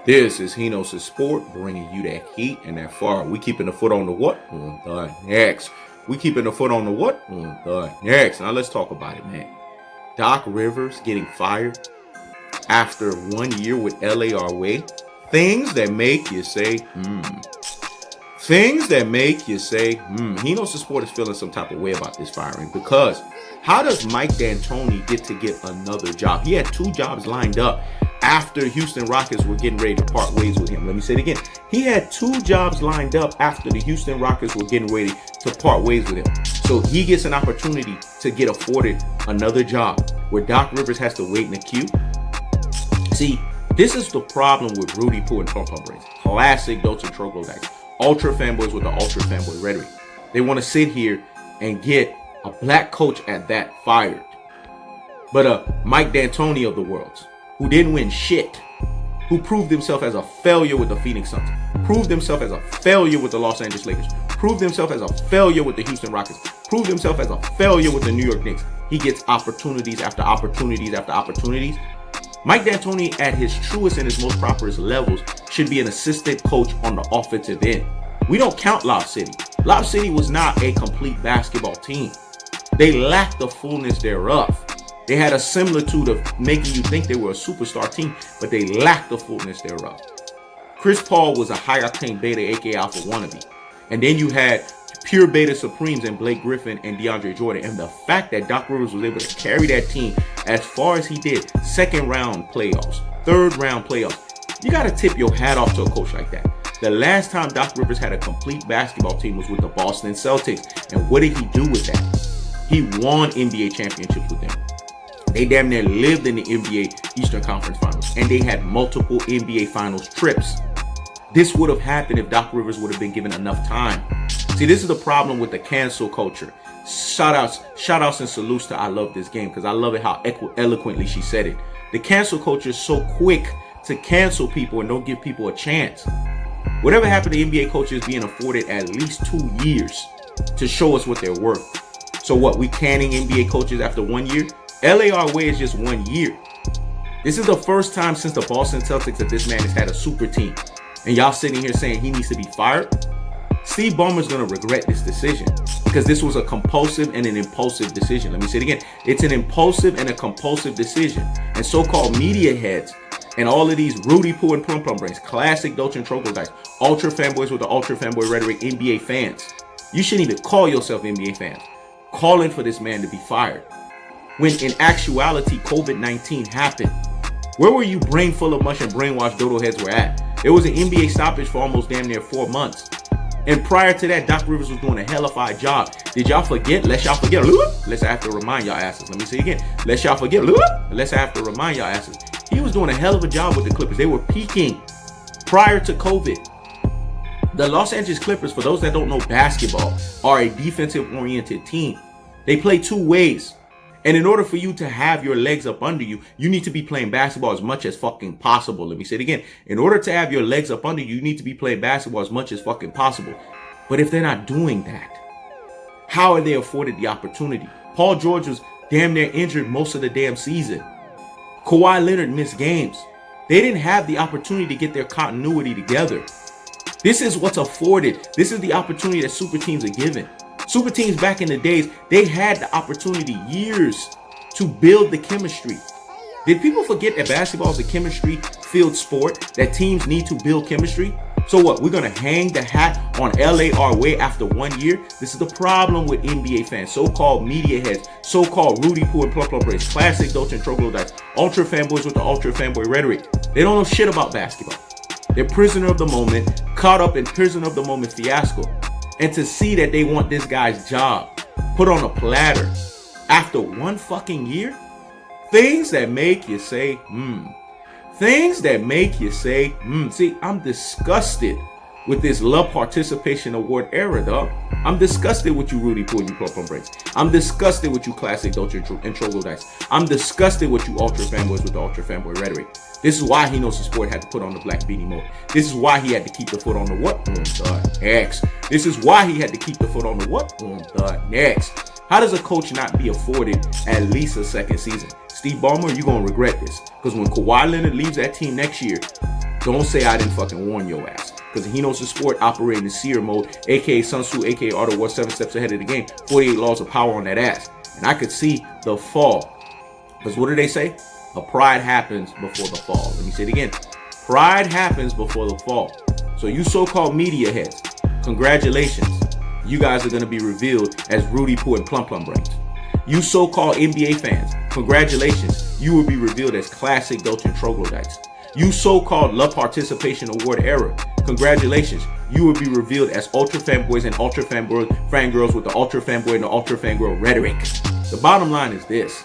This is Hinos' Sport, bringing you that heat and that fire. We keeping the foot on the what? The next. We keeping the foot on the what? The next. Now let's talk about it, man. Doc Rivers getting fired after 1 year with LAR way. Things that make you say, Things that make you say, Hinos' Sport is feeling some type of way about this firing, because how does Mike D'Antoni get another job? He had 2 jobs lined up after Houston Rockets were getting ready to part ways with him. Let me say it again. He had 2 jobs lined up after the Houston Rockets were getting ready to part ways with him. So he gets an opportunity to get afforded another job where Doc Rivers has to wait in the queue. See, this is the problem with Rudy Poo and Pump Brains. Classic Dolce troglodytes. Ultra fanboys with the ultra fanboy rhetoric. They want to sit here and get a black coach at that fired. But Mike D'Antoni of the world, who didn't win shit, who proved himself as a failure with the Phoenix Suns, proved himself as a failure with the Los Angeles Lakers, proved himself as a failure with the Houston Rockets, proved himself as a failure with the New York Knicks. He gets opportunities after opportunities after opportunities. Mike D'Antoni, at his truest and his most properest levels, should be an assistant coach on the offensive end. We don't count Lob City. Lob City was not a complete basketball team. They lacked the fullness thereof. They had a similitude of making you think they were a superstar team, but they lacked the fullness thereof. Chris Paul was a high-octane beta, aka alpha wannabe. And then you had pure beta supremes and Blake Griffin and DeAndre Jordan. And the fact that Doc Rivers was able to carry that team as far as he did, second round playoffs, third round playoffs, you got to tip your hat off to a coach like that. The last time Doc Rivers had a complete basketball team was with the Boston Celtics. And what did he do with that? He won NBA championships with them. They damn near lived in the NBA Eastern Conference Finals. And they had multiple NBA Finals trips. This would have happened if Doc Rivers would have been given enough time. See, this is the problem with the cancel culture. Shout outs and salutes to I Love This Game, because I love it how eloquently she said it. The cancel culture is so quick to cancel people and don't give people a chance. Whatever happened to NBA coaches being afforded at least 2 years to show us what they're worth. So what, we canning NBA coaches after 1 year? LAR way is just 1 year. This is the first time since the Boston Celtics that this man has had a super team. And y'all sitting here saying he needs to be fired? Steve Ballmer's going to regret this decision, because this was a compulsive and an impulsive decision. Let me say it again. It's an impulsive and a compulsive decision. And so-called media heads and all of these Rudy Poo and Plum Brains, classic Dolce and troglodytes, ultra fanboys with the ultra fanboy rhetoric, NBA fans. You shouldn't even call yourself NBA fans, calling for this man to be fired. When in actuality, COVID-19 happened. Where were you brain full of mush and brainwashed dodo heads were at? There was an NBA stoppage for almost damn near 4 months. And prior to that, Doc Rivers was doing a hellified job. Did y'all forget? Lest y'all forget. Let's have to remind y'all asses. Let me say it again. Lest y'all forget. Let's have to remind y'all asses. He was doing a hell of a job with the Clippers. They were peaking prior to COVID. The Los Angeles Clippers, for those that don't know basketball, are a defensive-oriented team. They play 2 ways. And in order for you to have your legs up under you, you need to be playing basketball as much as fucking possible. Let me say it again. In order to have your legs up under you, you need to be playing basketball as much as fucking possible. But if they're not doing that, how are they afforded the opportunity? Paul George was damn near injured most of the damn season. Kawhi Leonard missed games. They didn't have the opportunity to get their continuity together. This is what's afforded. This is the opportunity that super teams are given. Super teams back in the days, they had the opportunity years to build the chemistry. Did people forget that basketball is a chemistry-filled sport, that teams need to build chemistry? So what, we're going to hang the hat on LAR way after 1 year? This is the problem with NBA fans, so-called media heads, so-called Rudy Poo and Plum Brains, classic Dolce and troglodytes, ultra fanboys with the ultra fanboy rhetoric. They don't know shit about basketball. They're prisoner of the moment, caught up in prisoner of the moment fiasco. And to see that they want this guy's job put on a platter after 1 fucking year, things that make you say, Things that make you say, See, I'm disgusted with this Love Participation Award era, dog. I'm disgusted with you, Rudy Poo and you Plum Brains. I'm disgusted with you, classic Dolce and troglodytes. I'm disgusted with you, ultra fanboys with the ultra fanboy rhetoric. This is why Hinos' Sport had to put on the black beanie mode. This is why he had to keep the foot on the what? The X. This is why he had to keep the foot on the what? The next. How does a coach not be afforded at least a second season? Steve Ballmer, you're going to regret this. Because when Kawhi Leonard leaves that team next year, Don't say I didn't fucking warn your ass. Because he knows the sport operating in seer mode, aka Sun Tzu, aka Art of War, 7 steps ahead of the game. 48 laws of power on that ass. And I could see the fall. Because what do they say? A pride happens before the fall. Let me say it again. Pride happens before the fall. So you so-called media heads, congratulations. You guys are going to be revealed as Rudy Poo and Plum Plum Brains. You so-called NBA fans, congratulations. You will be revealed as classic Dolce Troglodytes. You so-called love participation award era, congratulations. You will be revealed as ultra fanboys and ultra fangirls with the ultra fanboy and the ultra fangirl rhetoric. The bottom line is this.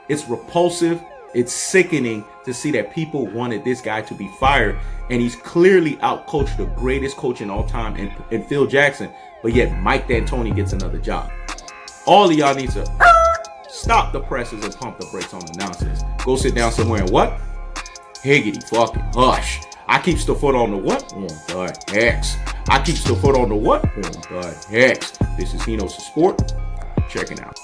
It's repulsive. It's sickening to see that people wanted this guy to be fired, and he's clearly outcoached the greatest coach in all time in Phil Jackson, but yet Mike D'Antoni gets another job. All of y'all need to stop the presses and pump the brakes on the nonsense. Go sit down somewhere and what? Higgity fucking hush. I keeps the foot on the what? On the X. I keeps the foot on the what? On the X. This is Hino's Sport. Checking out.